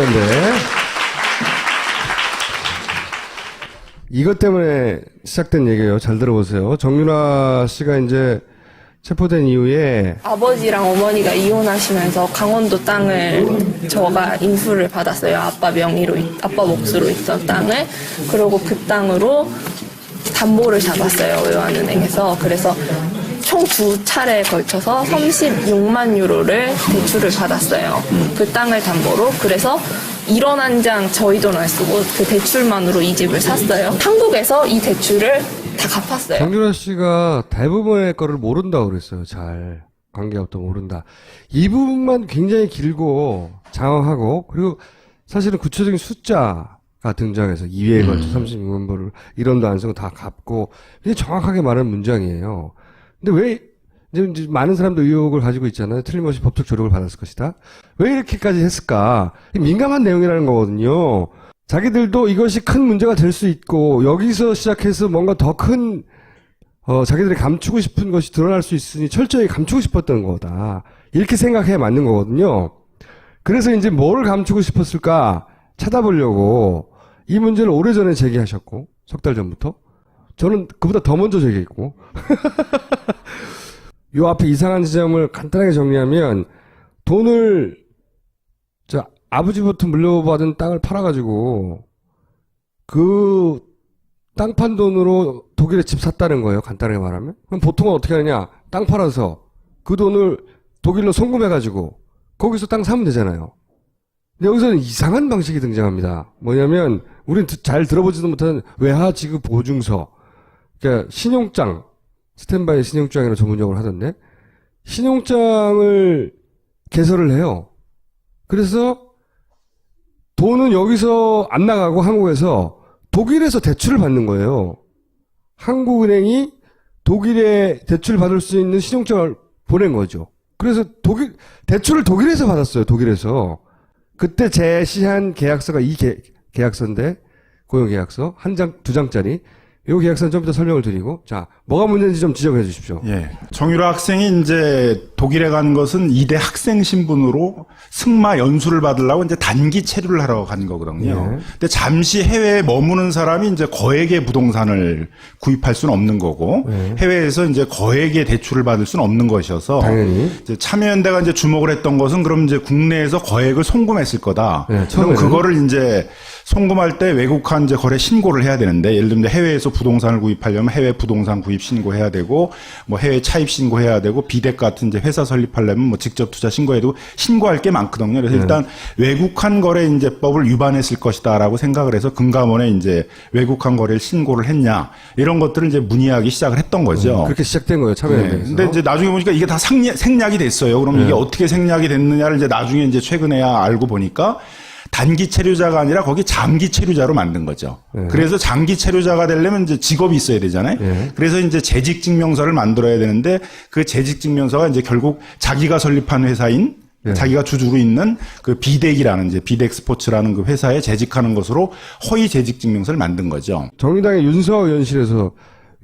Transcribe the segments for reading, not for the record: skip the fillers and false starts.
네. 이것 때문에 시작된 얘기예요. 잘 들어보세요. 정유라 씨가 이제 체포된 이후에 아버지랑 어머니가 이혼하시면서 강원도 땅을 저가 인수를 받았어요. 아빠 명의로, 아빠 몫으로 있던 땅을. 그리고 그 땅으로 담보를 잡았어요. 외환은행에서. 그래서 총 2차례에 걸쳐서 36만 유로를 대출을 받았어요. 그 땅을 담보로. 그래서 1원 한 장 저희 돈 안 쓰고 그 대출만으로 이 집을 샀어요. 한국에서 이 대출을 다 갚았어요. 정유라 씨가 대부분의 거를 모른다고 그랬어요. 잘. 관계업도 모른다. 이 부분만 굉장히 길고 장황하고 그리고 사실은 구체적인 숫자가 등장해서 2회에 걸쳐 36만 불을 1원도 안 쓰고 다 갚고 굉장히 정확하게 말하는 문장이에요. 근데 왜 이제 많은 사람도 의혹을 가지고 있잖아요. 틀림없이 법적 조력을 받았을 것이다. 왜 이렇게까지 했을까? 민감한 내용이라는 거거든요. 자기들도 이것이 큰 문제가 될 수 있고 여기서 시작해서 뭔가 더 큰 자기들이 감추고 싶은 것이 드러날 수 있으니 철저히 감추고 싶었던 거다. 이렇게 생각해야 맞는 거거든요. 그래서 이제 뭘 감추고 싶었을까 찾아보려고 이 문제를 오래전에 제기하셨고 석 달 전부터 저는 그보다 더 먼저 제기했고 요 앞에 이상한 지점을 간단하게 정리하면 돈을 아버지부터 물려받은 땅을 팔아가지고 그 땅 판 돈으로 독일에 집 샀다는 거예요. 간단하게 말하면. 그럼 보통은 어떻게 하느냐. 땅 팔아서 그 돈을 독일로 송금해가지고 거기서 땅 사면 되잖아요. 근데 여기서는 이상한 방식이 등장합니다. 뭐냐면 우린 잘 들어보지도 못한 외화 지급 보증서. 그러니까 신용장. 스탠바이 신용장이라고 전문용어를 하던데 신용장을 개설을 해요. 그래서 돈은 여기서 안 나가고 한국에서 독일에서 대출을 받는 거예요. 한국은행이 독일에 대출을 받을 수 있는 신용장을 보낸 거죠. 그래서 대출을 독일에서 받았어요. 독일에서. 그때 제시한 계약서가 이 계약서인데 고용계약서 한 장, 2장짜리 이 계약서는 좀 이따 설명을 드리고, 자, 뭐가 문제인지 좀 지적해 주십시오. 예. 정유라 학생이 이제 독일에 간 것은 이대 학생 신분으로 승마 연수를 받으려고 이제 단기 체류를 하러 간 거거든요. 예. 근데 잠시 해외에 머무는 사람이 이제 거액의 부동산을 구입할 수는 없는 거고, 예. 해외에서 이제 거액의 대출을 받을 수는 없는 것이어서, 당연히. 이제 참여연대가 이제 주목을 했던 것은 그럼 이제 국내에서 거액을 송금했을 거다. 예, 그럼 처음에는. 그거를 이제 송금할 때 외국한 이제 거래 신고를 해야 되는데, 예를 들면 해외에서 부동산을 구입하려면 해외 부동산 구입 신고해야 되고, 뭐 해외 차입 신고해야 되고, 비덱 같은 이제 회사 설립하려면 뭐 직접 투자 신고해야 되고, 신고할 게 많거든요. 그래서 일단 외국한 거래 이제법을 위반했을 것이다라고 생각을 해서 금감원에 이제 외국한 거래를 신고를 했냐, 이런 것들을 이제 문의하기 시작을 했던 거죠. 그렇게 시작된 거예요. 참여연대에서. 네. 근데 이제 나중에 보니까 이게 다 생략이 됐어요. 그럼 이게 어떻게 생략이 됐느냐를 이제 나중에 이제 최근에야 알고 보니까 단기 체류자가 아니라 거기 장기 체류자로 만든 거죠. 그래서 장기 체류자가 되려면 이제 직업이 있어야 되잖아요. 그래서 이제 재직 증명서를 만들어야 되는데 그 재직 증명서가 이제 결국 자기가 설립한 회사인 자기가 주주로 있는 그 비덱이라는 이제 비덱 스포츠라는 그 회사에 재직하는 것으로 허위 재직 증명서를 만든 거죠. 정의당의 윤서호 의원실에서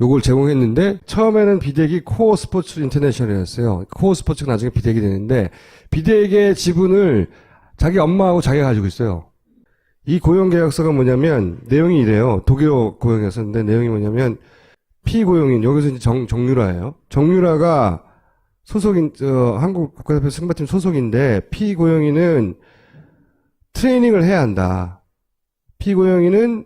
요걸 제공했는데 처음에는 비덱이 코어 스포츠 인터내셔널이었어요. 코어 스포츠가 나중에 비덱이 되는데 비덱의 지분을 자기 엄마하고 자기가 가지고 있어요. 이 고용계약서가 뭐냐면 내용이 이래요. 독일어 고용계약서인데 내용이 뭐냐면 피고용인 여기서 이제 정유라예요. 정유라가 소속인 한국 국가대표 승마팀 소속인데 피고용인은 트레이닝을 해야 한다. 피고용인은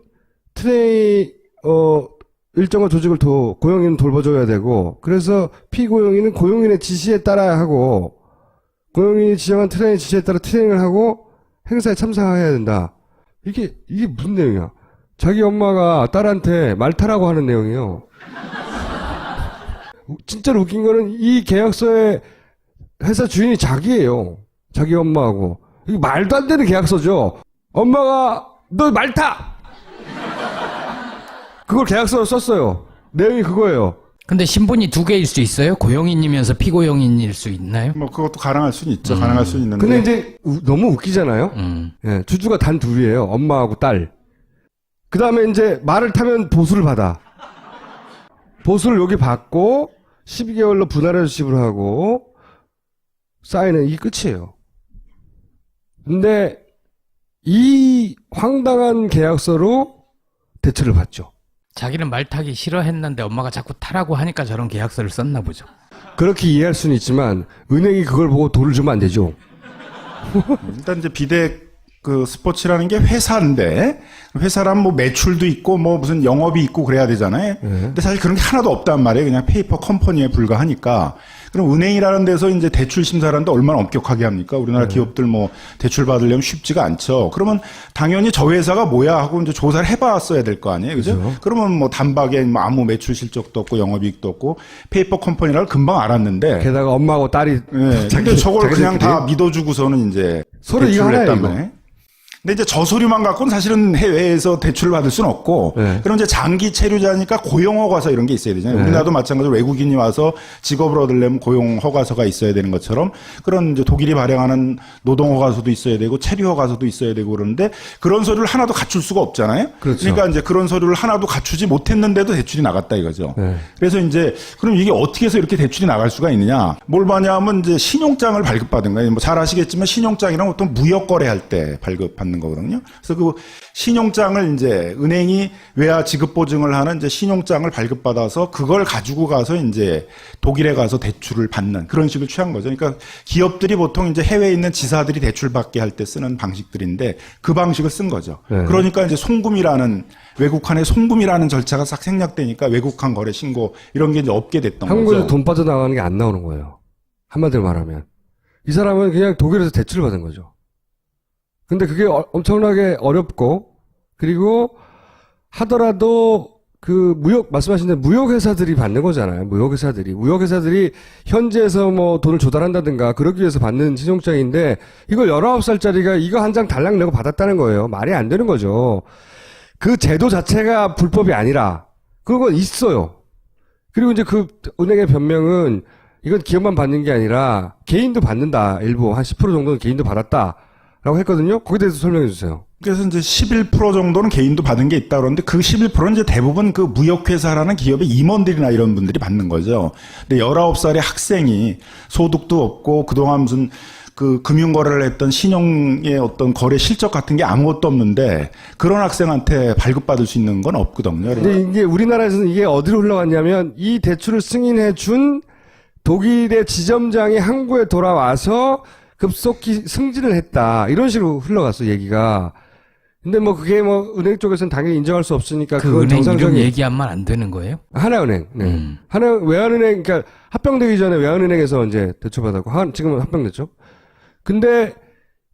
일정한 조직을 고용인은 돌봐줘야 되고 그래서 피고용인은 고용인의 지시에 따라야 하고 고용인이 지정한 트레이닝 지시에 따라 트레이닝을 하고 행사에 참석해야 된다. 이게 무슨 내용이야? 자기 엄마가 딸한테 말 타라고 하는 내용이에요. 진짜로 웃긴 거는 이 계약서의 회사 주인이 자기예요. 자기 엄마하고. 이게 말도 안 되는 계약서죠. 엄마가 너 말 타! 그걸 계약서로 썼어요. 내용이 그거예요. 근데 신분이 2개일 수 있어요? 고용인이면서 피고용인일 수 있나요? 뭐 그것도 가능할 수는 있죠. 가능할 수는 있는데. 근데 이제 너무 웃기잖아요. 예, 주주가 단 둘이에요. 엄마하고 딸. 그 다음에 이제 말을 타면 보수를 받아. 보수를 여기 받고 12개월로 분할해서 지불하고 사인은 이게 끝이에요. 근데 이 황당한 계약서로 대출을 받죠. 자기는 말 타기 싫어했는데 엄마가 자꾸 타라고 하니까 저런 계약서를 썼나 보죠. 그렇게 이해할 수는 있지만 은행이 그걸 보고 돈을 주면 안 되죠. 일단 이제 비덱 그 스포츠라는 게 회사인데 회사라면 뭐 매출도 있고 뭐 무슨 영업이 있고 그래야 되잖아요. 근데 사실 그런 게 하나도 없단 말이에요. 그냥 페이퍼 컴퍼니에 불과하니까. 그럼 은행이라는 데서 이제 대출 심사라는데 얼마나 엄격하게 합니까? 우리나라 기업들 뭐 대출 받으려면 쉽지가 않죠. 그러면 당연히 저 회사가 뭐야 하고 이제 조사를 해봤어야 될 거 아니에요, 그죠? 그러면 뭐 단박에 뭐 아무 매출 실적도 없고 영업이익도 없고 페이퍼 컴퍼니라고 금방 알았는데. 게다가 엄마하고 딸이 네, 근데 저걸 그냥 다 믿어주고서는 이제 서로 이거 대출을 하나예요, 했단 이거. 말이에요. 근데 이제 저 서류만 갖고는 사실은 해외에서 대출을 받을 수는 없고, 네. 그럼 이제 장기 체류자니까 고용허가서 이런 게 있어야 되잖아요. 네. 우리나라도 마찬가지로 외국인이 와서 직업을 얻으려면 고용허가서가 있어야 되는 것처럼 그런 이제 독일이 발행하는 노동허가서도 있어야 되고 체류허가서도 있어야 되고 그러는데 그런 서류를 하나도 갖출 수가 없잖아요. 그렇죠. 러니까 이제 그런 서류를 하나도 갖추지 못했는데도 대출이 나갔다 이거죠. 네. 그래서 이제 그럼 이게 어떻게 해서 이렇게 대출이 나갈 수가 있느냐? 뭘 봐냐면 이제 신용장을 발급받은 거예요. 뭐 잘 아시겠지만 신용장이랑 보통 무역 거래할 때 발급받는 거거든요. 그래서 그 신용장을 이제 은행이 외화 지급 보증을 하는 이제 신용장을 발급받아서 그걸 가지고 가서 이제 독일에 가서 대출을 받는 그런 식을 취한 거죠. 그러니까 기업들이 보통 이제 해외에 있는 지사들이 대출 받게 할 때 쓰는 방식들인데 그 방식을 쓴 거죠. 네. 그러니까 이제 송금이라는 외국환의 송금이라는 절차가 싹 생략되니까 외국환 거래 신고 이런 게 이제 없게 됐던 한국에서 거죠. 돈 빠져나가는 게 안 나오는 거예요. 한마디로 말하면. 이 사람은 그냥 독일에서 대출을 받은 거죠. 근데 그게 엄청나게 어렵고, 그리고 하더라도 그 말씀하신 대로 무역회사들이 받는 거잖아요. 무역회사들이 현지에서 뭐 돈을 조달한다든가 그러기 위해서 받는 신용장인데 이걸 19살짜리가 이거 한 장 달랑 내고 받았다는 거예요. 말이 안 되는 거죠. 그 제도 자체가 불법이 아니라 그런 건 있어요. 그리고 이제 그 은행의 변명은 이건 기업만 받는 게 아니라 개인도 받는다. 일부 한 10% 정도는 개인도 받았다라고 했거든요. 거기에 대해서 설명해 주세요. 그래서 이제 11% 정도는 개인도 받은 게 있다 그러는데 그 11%는 이제 대부분 그 무역회사라는 기업의 임원들이나 이런 분들이 받는 거죠. 근데 19살의 학생이 소득도 없고 그동안 무슨 그 금융거래를 했던 신용의 어떤 거래 실적 같은 게 아무것도 없는데 그런 학생한테 발급받을 수 있는 건 없거든요. 근데 이게 우리나라에서는 이게 어디로 흘러갔냐면 이 대출을 승인해 준 독일의 지점장이 한국에 돌아와서 급속히 승진을 했다. 이런 식으로 흘러갔어, 얘기가. 근데 뭐 그게 뭐 은행 쪽에서는 당연히 인정할 수 없으니까 그 그건 은행 이름 정상적인 얘기하면 안 되는 거예요? 하나은행. 네. 외환은행 그러니까 합병되기 전에 외환은행에서 이제 대출받았고 지금은 합병됐죠. 근데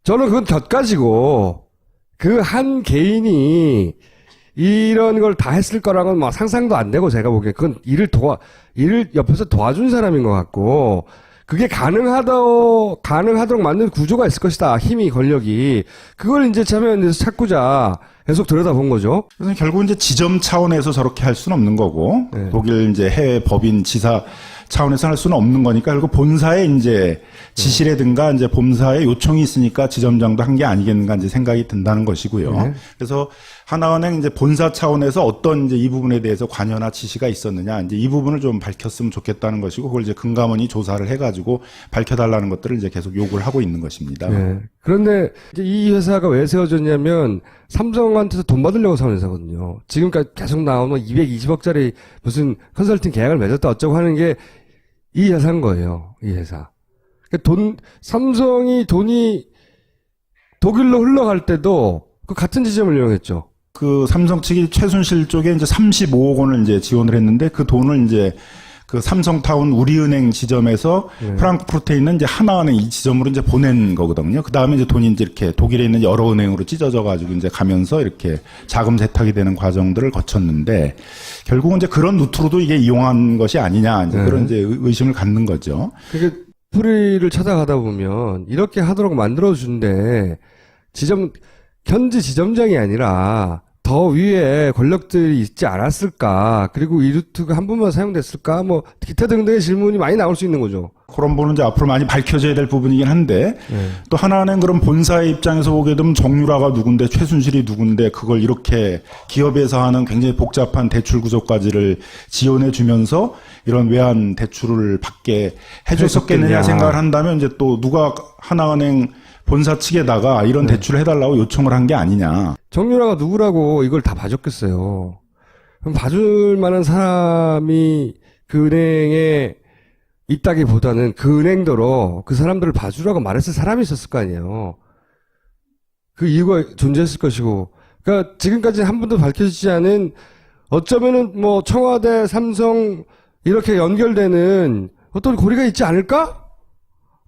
저는 그건 곁가지고 그 한 개인이 이런 걸 다 했을 거라고는 막 상상도 안 되고 제가 보기에 그건 일을 옆에서 도와준 사람인 것 같고 그게 가능하도록 만든 구조가 있을 것이다. 힘이, 권력이. 그걸 이제 찾고자 계속 들여다본 거죠. 그래서 결국 이제 지점 차원에서 저렇게 할 수는 없는 거고 네. 독일 이제 해외 법인 지사 차원에서 할 수는 없는 거니까 결국 본사에 이제 지시라든가 이제 본사에 요청이 있으니까 지점장도 한 게 아니겠는가 이제 생각이 든다는 것이고요. 네. 그래서 하나은행 이제 본사 차원에서 어떤 이제 이 부분에 대해서 관여나 지시가 있었느냐 이제 이 부분을 좀 밝혔으면 좋겠다는 것이고 그걸 이제 금감원이 조사를 해가지고 밝혀달라는 것들을 이제 계속 요구를 하고 있는 것입니다. 네. 그런데 이제 이 회사가 왜 세워졌냐면 삼성한테서 돈 받으려고 세운 회사거든요. 지금까지 계속 나오는 220억짜리 무슨 컨설팅 계약을 맺었다 어쩌고 하는 게 이 회사인 거예요. 이 회사. 그러니까 삼성이 돈이 독일로 흘러갈 때도 그 같은 지점을 이용했죠. 그 삼성 측이 최순실 쪽에 이제 35억 원을 이제 지원을 했는데 그 돈을 이제 그 삼성타운 우리은행 지점에서 프랑크푸르트에 있는 이제 하나은행 이 지점으로 이제 보낸 거거든요. 그 다음에 이제 돈이 이제 이렇게 독일에 있는 여러 은행으로 찢어져 가지고 이제 가면서 이렇게 자금 세탁이 되는 과정들을 거쳤는데 결국은 이제 그런 루트로도 이게 이용한 것이 아니냐 이제 그런 이제 의심을 갖는 거죠. 그게 뿌리를 찾아가다 보면 이렇게 하도록 만들어준데 현지 지점장이 아니라 더 위에 권력들이 있지 않았을까? 그리고 이 루트가 한 번만 사용됐을까? 뭐 기타 등등의 질문이 많이 나올 수 있는 거죠. 그런 부분은 이제 앞으로 많이 밝혀져야 될 부분이긴 한데 또 하나는 그런 본사의 입장에서 보게 되면 정유라가 누군데 최순실이 누군데 그걸 이렇게 기업에서 하는 굉장히 복잡한 대출 구조까지를 지원해 주면서 이런 외환 대출을 받게 해줬었겠느냐 생각을 한다면 이제 또 누가 하나은행 본사 측에다가 이런 대출을 해달라고 요청을 한 게 아니냐. 정유라가 누구라고 이걸 다 봐줬겠어요. 그럼 봐줄 만한 사람이 그 은행에 있다기보다는 그 은행더러 그 사람들을 봐주라고 말했을 사람이 있었을 거 아니에요. 그 이유가 존재했을 것이고. 그러니까 지금까지 한 번도 밝혀지지 않은 어쩌면은 뭐 청와대, 삼성 이렇게 연결되는 어떤 고리가 있지 않을까?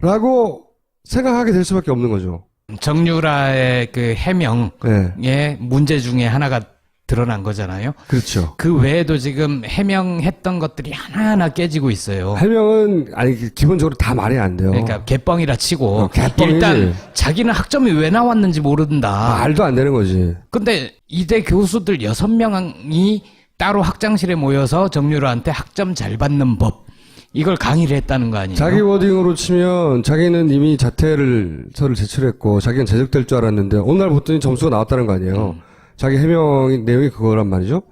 라고 생각하게 될 수밖에 없는 거죠. 정유라의 그 해명의 네. 문제 중에 하나가 드러난 거잖아요. 그렇죠. 그 외에도 지금 해명했던 것들이 하나하나 깨지고 있어요. 해명은 아니 기본적으로 다 말이 안 돼요. 그러니까 개뻥이라 치고 개뻥이지. 일단 자기는 학점이 왜 나왔는지 모른다. 말도 안 되는 거지. 근데 이대 교수들 6명이 따로 학장실에 모여서 정유라한테 학점 잘 받는 법 이걸 강의를 했다는 거 아니에요? 자기 워딩으로 치면 자기는 이미 자퇴서를 제출했고 자기는 제적될 줄 알았는데 어느 날 봤더니 점수가 나왔다는 거 아니에요. 자기 해명 내용이 그거란 말이죠.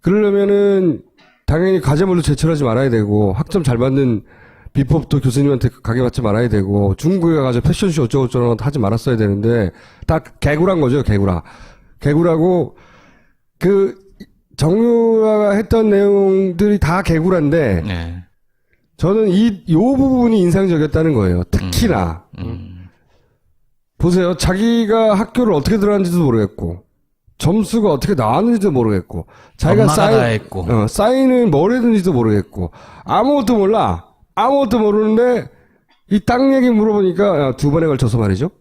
그러려면은 당연히 과제물로 제출하지 말아야 되고 학점 잘 받는 비법도 교수님한테 강의받지 말아야 되고 중국에 가서 패션쇼 어쩌고저쩌고 하지 말았어야 되는데 다 개구란 거죠. 개구라고 그 정유라가 했던 내용들이 다 개구란데 네. 저는 요 부분이 인상적이었다는 거예요. 특히나. 보세요. 자기가 학교를 어떻게 들어갔는지도 모르겠고, 점수가 어떻게 나왔는지도 모르겠고, 자기가 엄마가 다 했고. 사인을 뭘 했는지도 모르겠고, 아무것도 몰라. 아무것도 모르는데, 이 땅 얘기 물어보니까, 2번에 걸쳐서 말이죠.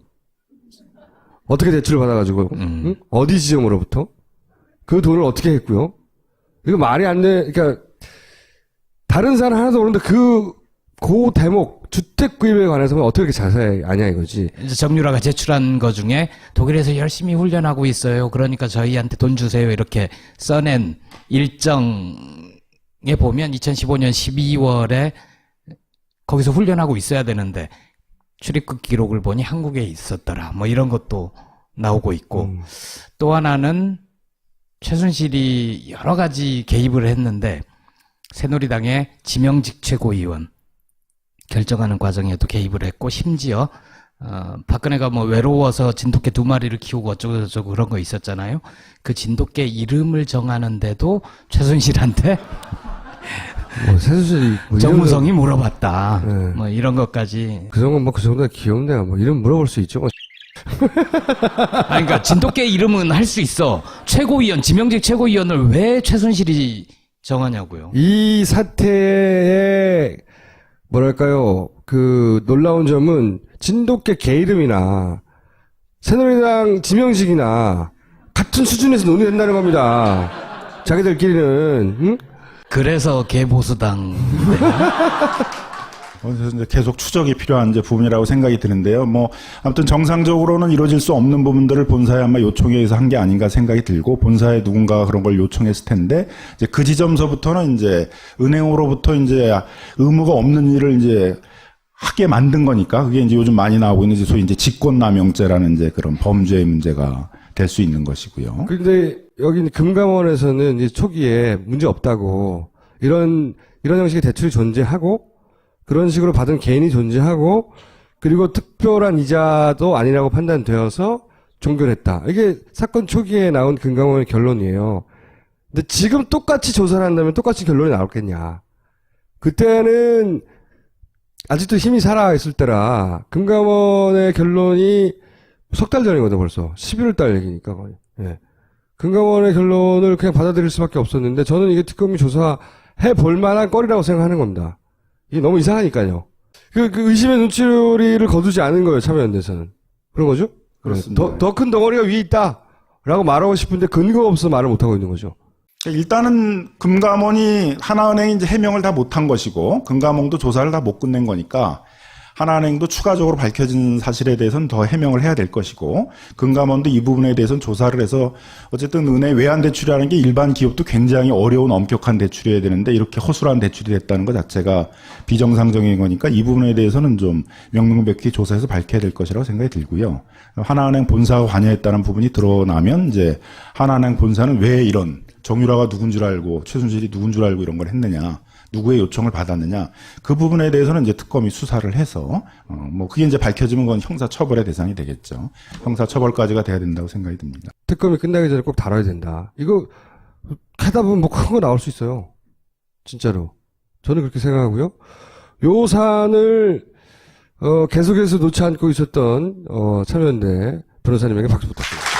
어떻게 대출을 받아가지고, 응? 어디 지점으로부터? 그 돈을 어떻게 했고요? 이거 말이 안 돼. 그러니까, 다른 사람 하나도 모르는데 그 대목, 주택 구입에 관해서는 어떻게 이렇게 자세히 아냐 이거지. 이제 정유라가 제출한 거 중에 독일에서 열심히 훈련하고 있어요. 그러니까 저희한테 돈 주세요. 이렇게 써낸 일정에 보면 2015년 12월에 거기서 훈련하고 있어야 되는데 출입국 기록을 보니 한국에 있었더라. 뭐 이런 것도 나오고 있고 또 하나는 최순실이 여러 가지 개입을 했는데 새누리당의 지명직 최고위원 결정하는 과정에도 개입을 했고 심지어 박근혜가 뭐 외로워서 진돗개 2마리를 키우고 어쩌고저쩌고 그런 거 있었잖아요. 그 진돗개 이름을 정하는데도 최순실한테 최순실이 정무성이 물어봤다. 네. 뭐 이런 것까지. 그 정도 그 정도가 귀여운데 뭐 이름 물어볼 수 있죠. 아니, 그러니까 진돗개 이름은 할 수 있어. 최고위원 지명직 최고위원을 왜 최순실이 정하냐고요. 이 사태의 뭐랄까요, 그 놀라운 점은 진돗개 개 이름이나 새누리당 지명직이나 같은 수준에서 논의된다는 겁니다. 자기들끼리는. 응? 그래서 개보수당. 그래서 이제 계속 추적이 필요한 이제 부분이라고 생각이 드는데요. 뭐 아무튼 정상적으로는 이루어질 수 없는 부분들을 본사에 아마 요청에 의해서 한 게 아닌가 생각이 들고 본사에 누군가 그런 걸 요청했을 텐데 이제 그 지점서부터는 이제 은행으로부터 이제 의무가 없는 일을 이제 하게 만든 거니까 그게 이제 요즘 많이 나오고 있는 소위 이제 직권남용죄라는 이제 그런 범죄의 문제가 될 수 있는 것이고요. 근데 여기 금감원에서는 이제 초기에 문제 없다고 이런 형식의 대출이 존재하고 그런 식으로 받은 개인이 존재하고 그리고 특별한 이자도 아니라고 판단되어서 종결했다. 이게 사건 초기에 나온 금감원의 결론이에요. 근데 지금 똑같이 조사를 한다면 똑같이 결론이 나올겠냐. 그때는 아직도 힘이 살아있을 때라 금감원의 결론이 석 달 전이거든 벌써. 11월 달 얘기니까 거의. 예. 금감원의 결론을 그냥 받아들일 수밖에 없었는데 저는 이게 특검이 조사해 볼 만한 거리라고 생각하는 겁니다. 이게 너무 이상하니까요. 그 의심의 눈초리를 거두지 않은 거예요, 참여연대에서는. 그런 거죠? 그렇습니다. 더 큰 덩어리가 위에 있다! 라고 말하고 싶은데 근거가 없어서 말을 못하고 있는 거죠. 일단은 금감원이 하나은행이 이제 해명을 다 못한 것이고 금감원도 조사를 다 못 끝낸 거니까 하나은행도 추가적으로 밝혀진 사실에 대해서는 더 해명을 해야 될 것이고, 금감원도 이 부분에 대해서는 조사를 해서 어쨌든 은행 외환 대출이라는 게 일반 기업도 굉장히 어려운 엄격한 대출이어야 되는데 이렇게 허술한 대출이 됐다는 것 자체가 비정상적인 거니까 이 부분에 대해서는 좀 명명백히 조사해서 밝혀야 될 것이라고 생각이 들고요. 하나은행 본사가 관여했다는 부분이 드러나면 이제 하나은행 본사는 왜 이런 정유라가 누군 줄 알고 최순실이 누군 줄 알고 이런 걸 했느냐, 누구의 요청을 받았느냐, 그 부분에 대해서는 이제 특검이 수사를 해서 뭐 그게 이제 밝혀지면 그건 형사 처벌의 대상이 되겠죠. 형사 처벌까지가 돼야 된다고 생각이 듭니다. 특검이 끝나기 전에 꼭 다뤄야 된다. 이거 하다 보면 뭐 큰 거 나올 수 있어요. 진짜로. 저는 그렇게 생각하고요. 요 사안을 계속해서 놓지 않고 있었던 참여연대 변호사님에게 박수 부탁드립니다.